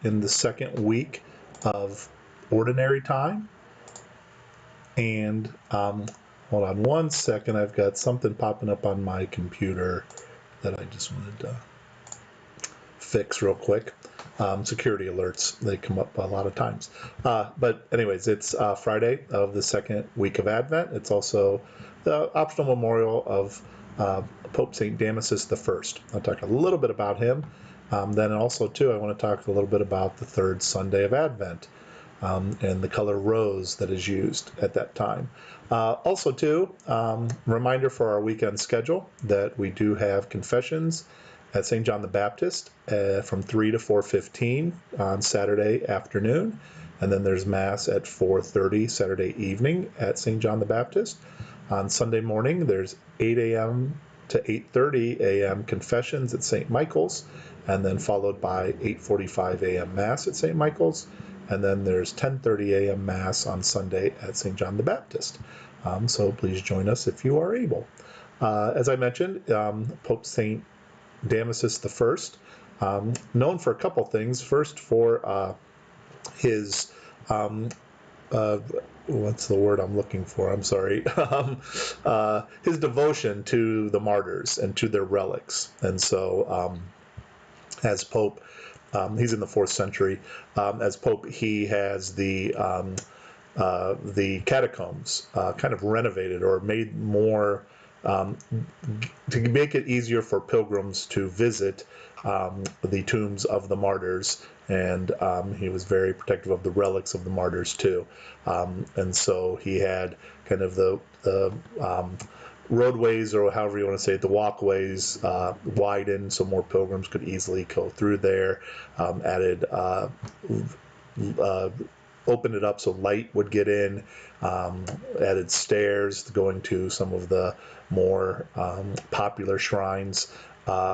in the second week of Ordinary Time. And hold on one second, I've got something popping up on my computer that I just wanted to fix real quick. Security alerts, they come up a lot of times. But anyways, it's Friday of the second week of Advent. It's also the optional memorial of Pope St. Damasus I. I'll talk a little bit about him. Then also, too, I want to talk a little bit about the third Sunday of Advent and the color rose that is used at that time. Also, too, reminder for our weekend schedule that we do have confessions at St. John the Baptist from 3 to 4:15 on Saturday afternoon. And then there's Mass at 4:30 Saturday evening at St. John the Baptist. On Sunday morning, there's 8 a.m. to 8:30 a.m. confessions at St. Michael's, and then followed by 8:45 a.m. Mass at St. Michael's. And then there's 10:30 a.m. Mass on Sunday at St. John the Baptist. So please join us if you are able. As I mentioned, Pope St. Damasus I, known for a couple things. First, for his what's the word I'm looking for? I'm sorry. His devotion to the martyrs and to their relics. And so, as Pope, he's in the 4th century. As Pope, he has the catacombs kind of renovated or made more to make it easier for pilgrims to visit the tombs of the martyrs, and he was very protective of the relics of the martyrs too. And so he had kind of the roadways, or however you want to say it, the walkways widened so more pilgrims could easily go through there. Added opened it up so light would get in, added stairs going to some of the more popular shrines.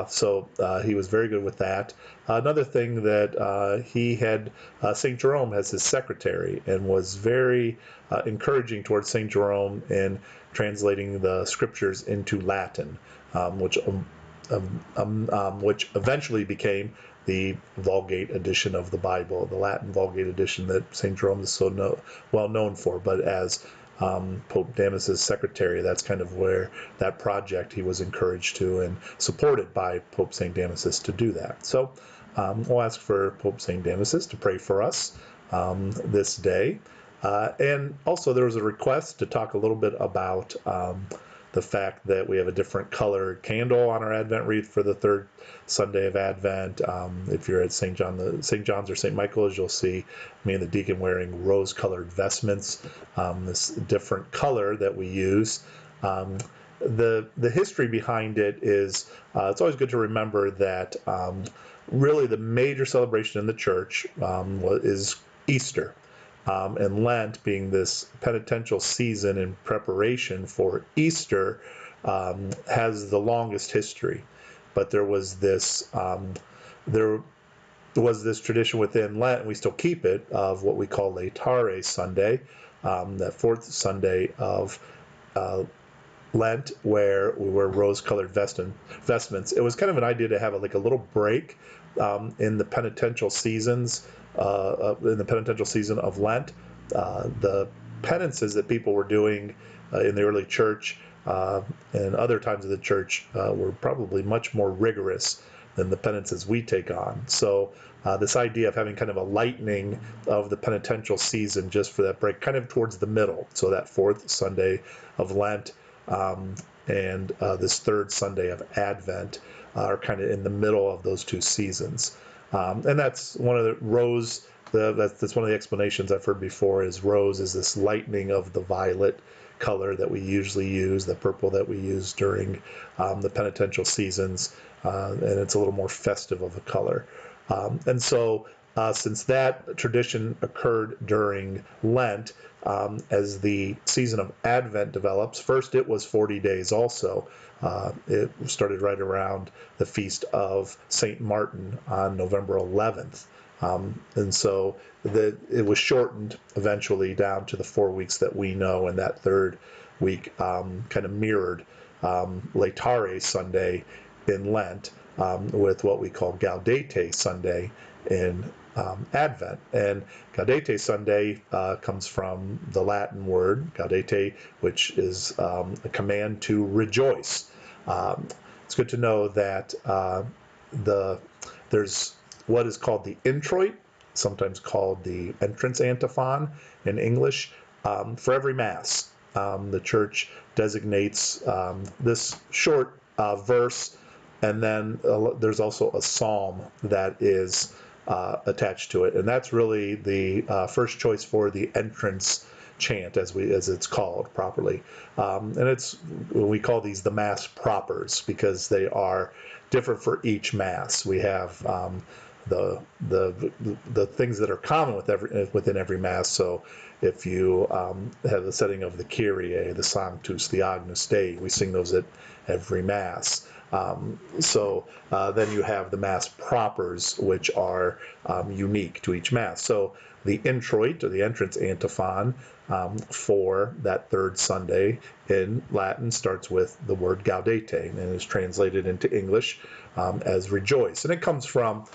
So he was very good with that. Another thing that he had, St. Jerome as his secretary, and was very encouraging towards St. Jerome in translating the scriptures into Latin, which eventually became the Vulgate edition of the Bible, the Latin Vulgate edition that St. Jerome is so well known for. But as Pope Damasus' secretary, that's kind of where that project, he was encouraged to and supported by Pope St. Damasus to do that. So we'll ask for Pope St. Damasus to pray for us this day. And also there was a request to talk a little bit about the fact that we have a different colored candle on our Advent wreath for the third Sunday of Advent. If you're at St. John's or St. Michael's, you'll see me and the deacon wearing rose-colored vestments, this different color that we use. The history behind it is, it's always good to remember that really the major celebration in the church is Easter. And Lent, being this penitential season in preparation for Easter, has the longest history. But there was this tradition within Lent, and we still keep it, of what we call Laetare Sunday, that 4th Sunday of Lent, where we wear rose-colored vestments. It was kind of an idea to have a little break in the penitential seasons. In the penitential season of Lent, the penances that people were doing in the early church and other times of the church were probably much more rigorous than the penances we take on. So this idea of having kind of a lightening of the penitential season just for that break, kind of towards the middle, so that 4th Sunday of Lent and this 3rd Sunday of Advent are kind of in the middle of those two seasons. And that's one of the rose. That's one of the explanations I've heard before. Is rose is this lightening of the violet color that we usually use, the purple that we use during the penitential seasons, and it's a little more festive of a color. And so, since that tradition occurred during Lent, as the season of Advent develops, first it was 40 days also. It started right around the feast of St. Martin on November 11th. And so it was shortened eventually down to the 4 weeks that we know, and that third week kind of mirrored Laetare Sunday in Lent with what we call Gaudete Sunday in Advent. And Gaudete Sunday comes from the Latin word gaudete, which is a command to rejoice. It's good to know that there's what is called the introit, sometimes called the entrance antiphon in English, for every Mass. The Church designates this short verse, and then there's also a psalm that is attached to it, and that's really the first choice for the entrance chant, as it's called properly. And we call these the Mass propers because they are different for each Mass. We have the things that are common within every Mass. So if you have the setting of the Kyrie, the Sanctus, the Agnus Dei, we sing those at every Mass. Then you have the Mass propers, which are unique to each Mass. So the introit, or the entrance antiphon, for that third Sunday in Latin starts with the word gaudete and is translated into English as rejoice. And it comes from,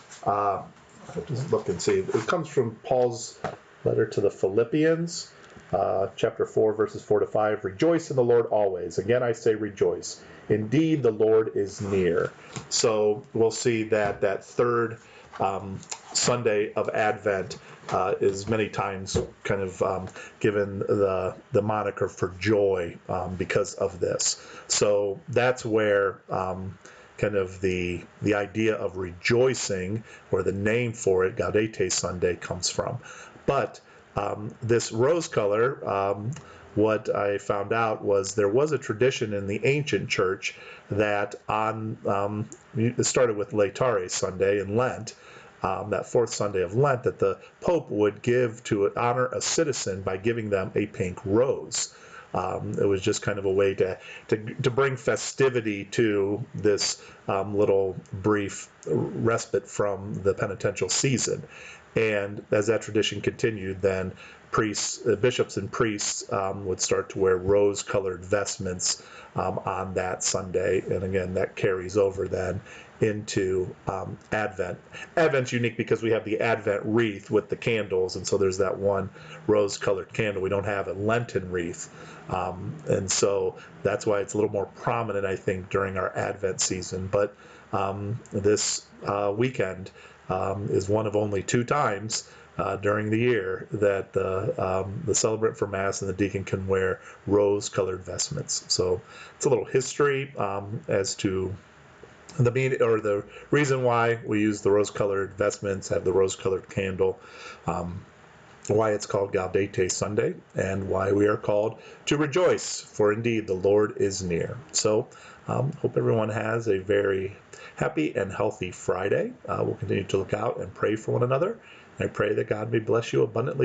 just look and see, it comes from Paul's letter to the Philippians, chapter 4, verses 4 to 5. Rejoice in the Lord always. Again, I say rejoice. Indeed, the Lord is near. So we'll see that third Sunday of Advent is many times kind of given the moniker for joy because of this. So that's where kind of the idea of rejoicing, or the name for it, Gaudete Sunday, comes from. But this rose color, what I found out was there was a tradition in the ancient church that it started with Laetare Sunday in Lent, that fourth Sunday of Lent, that the Pope would give to honor a citizen by giving them a pink rose. It was just kind of a way to bring festivity to this little brief respite from the penitential season. And as that tradition continued, then bishops and priests would start to wear rose-colored vestments on that Sunday. And again, that carries over then into Advent. Advent's unique because we have the Advent wreath with the candles, and so there's that one rose-colored candle. We don't have a Lenten wreath. And so that's why it's a little more prominent, I think, during our Advent season. But this weekend is one of only 2 times during the year that the celebrant for Mass and the deacon can wear rose-colored vestments. So it's a little history as to the reason why we use the rose-colored vestments, have the rose-colored candle, why it's called Gaudete Sunday, and why we are called to rejoice, for indeed the Lord is near. So hope everyone has a very happy and healthy Friday. We'll continue to look out and pray for one another. I pray that God may bless you abundantly